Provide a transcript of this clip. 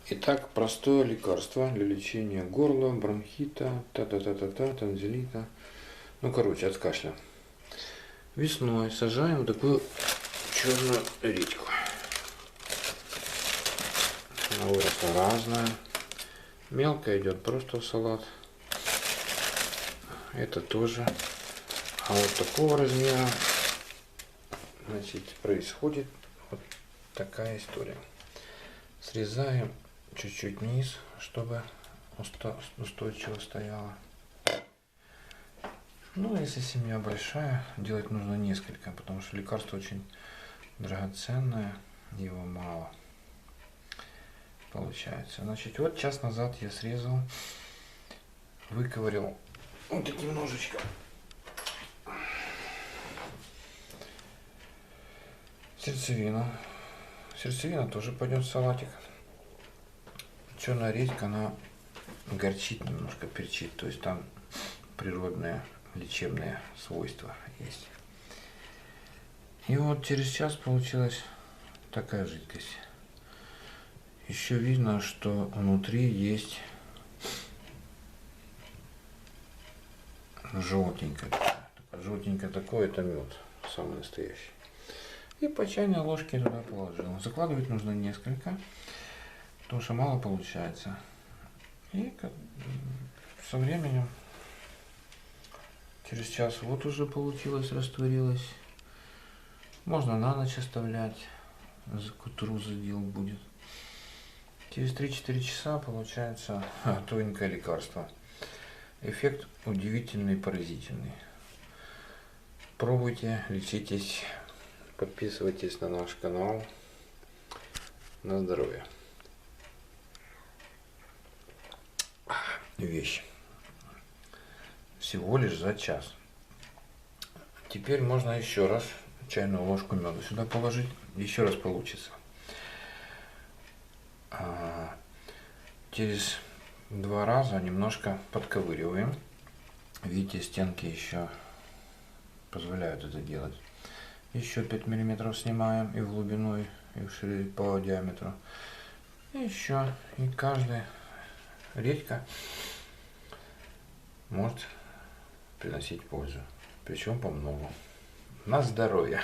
Итак, простое лекарство для лечения горла, бронхита, танзелита. Ну, короче, от кашля. Весной сажаем вот такую черную редьку. Она выросла разная. Мелкая идет просто в салат. Это тоже. А вот такого размера, значит, происходит вот такая история. Срезаем чуть-чуть низ, чтобы устойчиво стояла. Ну, если семья большая, делать нужно несколько, потому что лекарство очень драгоценное, его мало получается. Значит, вот час назад я срезал, выковырил вот таким ножичком сердцевину. Сердцевина тоже пойдет в салатик. Черная редька, она горчит немножко, перчит, то есть там природные лечебные свойства есть. И вот через час получилась такая жидкость. Еще видно, что внутри есть желтенькое. Желтенькое такое, это мед, самый настоящий. И по чайной ложке туда положил. Закладывать нужно несколько, потому что мало получается. И со временем, через час вот уже получилось, растворилось. Можно на ночь оставлять, к утру задел будет. Через 3-4 часа получается тоненькое лекарство. Эффект удивительный, поразительный. Пробуйте, лечитесь, подписывайтесь на наш канал. На здоровье. Вещь. Всего лишь за час. Теперь можно еще раз чайную ложку меда сюда положить. Еще раз получится. Через 2 раза немножко подковыриваем. Видите, стенки еще позволяют это делать. Еще 5 мм снимаем и в глубину, и в ширину по диаметру. И еще. И каждая редька может приносить пользу. Причем по многу. На здоровье.